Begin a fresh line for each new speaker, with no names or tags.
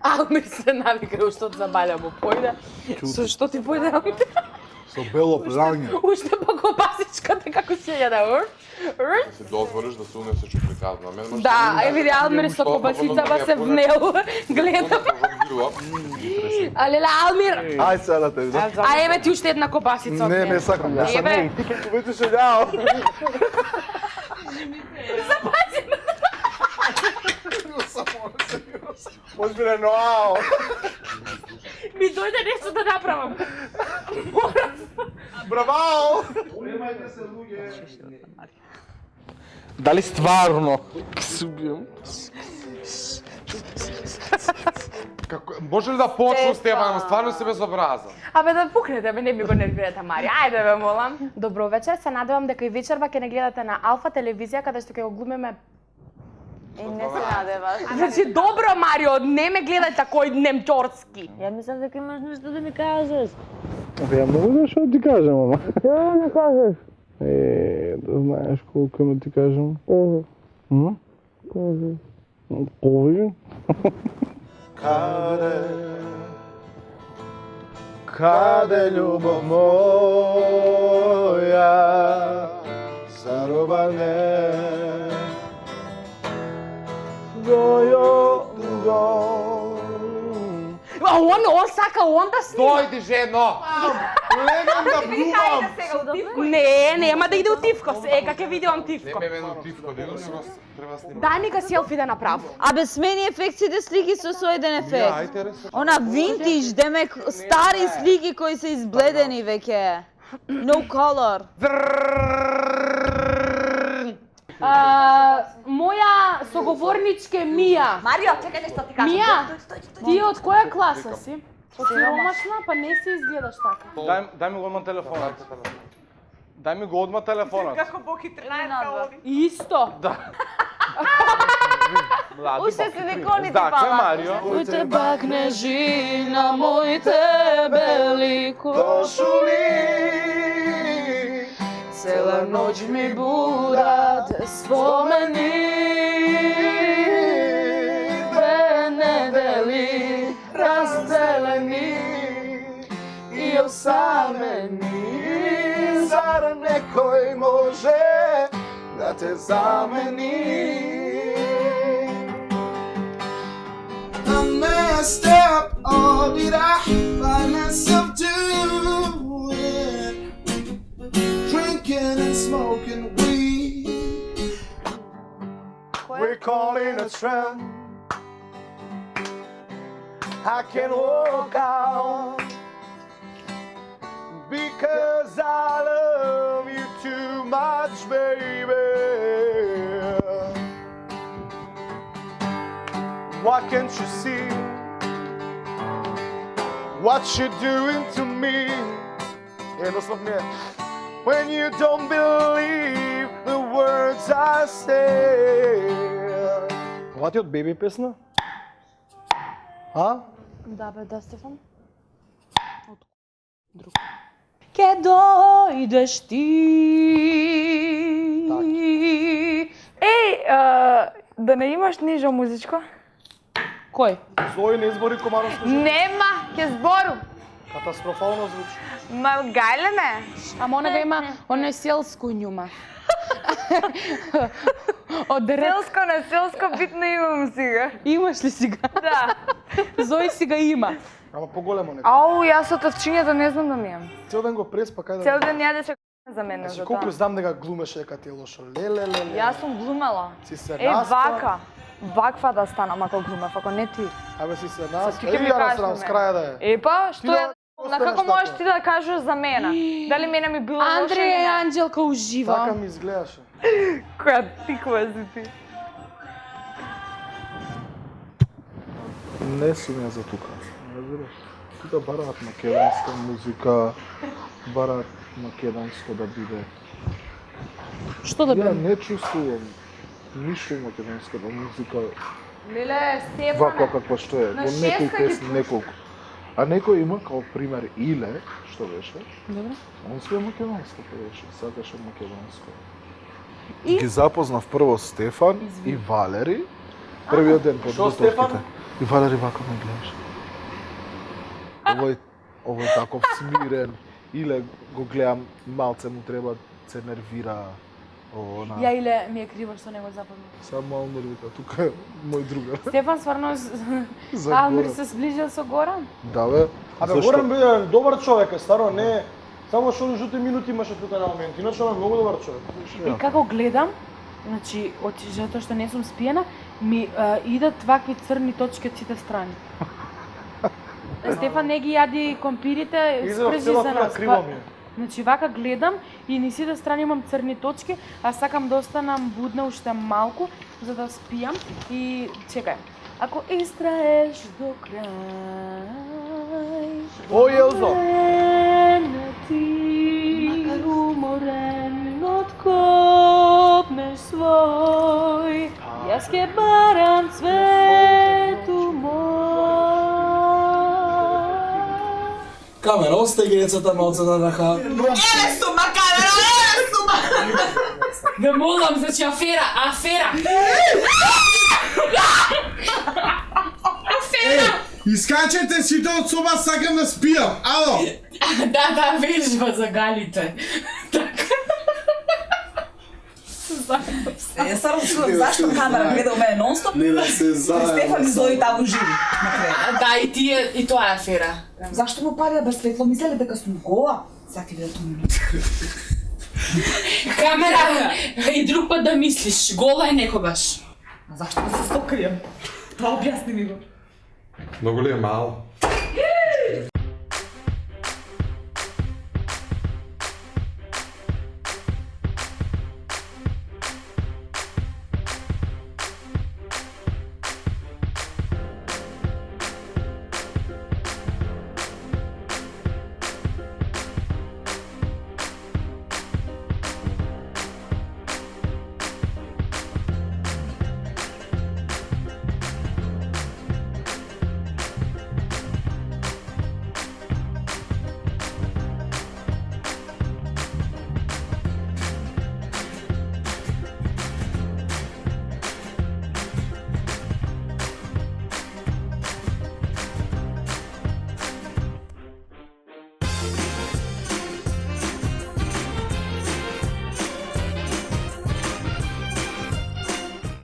Алмир се навика уште од забаља му појде. Со што ти појде Алмир?
Со бело плање.
Уште па кобасичката како се јаде.
Се дозволиш да се унесе чуприката на мене.
Да, е види Алмир со кобасицава се внел. Гледам. Але Алмир.
Ај сега да те видам.
А еве ти уште една кобасица од
Не,
мене.
не сакам, ја сакам.
Еве.
Ти ќе повеќе шеѓао. Може би не ноао.
Ми дојде нешто да направам.
Бравао! Дали стварно? Се убијам.
Како може ли да почнеш Стефан, стварно си безобразен.
Абе да пукнете, бе не ми го нервирате, Мари. Ајде бе, молам. Добро вечер, се надевам дека и вечерва ќе не гледате на Алфа телевизија каде што ќе го глумиме.
Не се надеваш.
Значи добро, Марио, не ме гледај такој немчорски.
Ја мислам дека имаш нешто да ми кажеш.
Ја могу да што ти кажам, ама.
Што да ми кажеш?
Да знаеш колку има ти кажам.
Кажи.
Кажи. Каде љубов моја заробане
А он сака он да снима.
Дојди, жено!
Легам да блувам.
Не, нема да иде у Тивко. Ека ќе видам
Не
Тивко.
ме вену тивко, него него треба снимам.
Дај ми га селфи да направам.
Абе смени ефектите слики со сојден ефект.
Ајде ресо.
Она винтиж, демек стари слики кои се избледени веќе. No color.
Моја соговорничке Мија.
Марио, чекај нешто ти кажам.
Мија, ти од која класа си? Од сиромашна, па не се изгледаш така.
Дај ми го одма телефонот. Дај ми го одма телефонот.
Како Боки 13 оди.
Исто.
Уште се деконите
Така,
пала.
Марио.
Моите бакнежи на моите бели кошули. Цела ноќ ми будат спомени. Две недели разделени и осамени.
Зар некој може да те замени? I messed up, or did I find myself doing? Drinking and smoking weed. We're caught in a trend. I can't walk out because I love you too much, baby. Why can't you see what you're doing to me? When you don't believe the words I say. Това ти от беби песна? А?
Да бе, да, Стефан. Од друг. Ке дојдеш ти.
Еј, да не имаш нижо музичко?
Кој?
Зои не избори Комаровска.
Нема, ќе збору.
Катастрофално звучи.
Ма гајлеме.
Ама она га има, она е селско њума. Од рек.
Селско на селско битно имам сега.
Имаш ли си га?
Да.
Зои си га има.
Ама поголемо не.
Ау, јас од овчињето не знам да ми имам.
Цел ден го преспа, кај да...
Цел ден јадеше за мене
Значи,
за
колку
тоа.
знам дека глумеше дека ти е лошо. Леле.
Јас сум глумела.
Си се
Е,
наспа.
вака. Ваква да станам ако глумев, ако не ти.
Абе си се
Ти
наспа.
ќе ми
ја
кажеш
насрам
на
с
мене.
краја да е.
Епа, што
да
е? На
останеш
како можеш
тако.
ти да кажеш за мене? Дали мене ми било лошо или
Андреја и
не?
Анđелка ужива.
Така ми изгледаше.
Која тиква си ти?
Не сум ја за тука. Разбираш? Тука бараат македонска музика, бараат македонско да биде.
Што да
Ја
биде?
не чувствувам ништо македонска музика
Леле,
ваква
Стефане.
каква што е.
На
Во некои
шеска ги
песни, неколку. А некој има, као пример, Иле, што беше,
Добро.
он све македонско пееше, сакаше македонско. Ги запознав прво Стефан и Валери, првиот ден под
Шо, Стефан?
готовките. И Валери вака ме гледаш. Овој таков смирен. Иле го гледам, малце му треба, се нервира. Она.
Ја иле ми е криво што не го запомнив.
Само мал нервика, тука е мој другар.
Стефан стварно
За
Алмир
Горан.
се сближил со Горан?
Да бе.
Абе,
Зашто?
Горан биде добар човек, е стварно не. Само што жути минути имаше тука на момент, иначе он е многу добар човек.
И како гледам, значи, затоа што не сум спиена, ми идат вакви црни точки од сите страни. Стефан не ги јади компирите,
Израв
спрежи
цела
за
тука
нас.
криво ми е.
Значи, вака гледам и ни сите страни имам црни точки, а сакам да останам будна уште малку, за да спијам. И чекај, ако истраеш до крај...
О, Елзо!
На ти, макар уморен од копнеш свој, јас ке барам цвету мој.
Камера, остај ги децата малце на рака.
Ве молам, значи афера. Афера!
Искачете сите од соба, сакам да спијам. Ало!
Да, вежба за галите.
Јас стварно чудам зашто камера гледа у мене нонстоп.
Не да се заедно.
Стефан излови таму живи. на крај.
Да, и тоа е афера.
Зашто му палија без светло? Мислеле дека сум гола? Саки да тоа ми.
Камера и друг пат да мислиш, гола е некогаш.
Зашто да се сокријам? Тоа објасни ми го.
Многу ли е мал?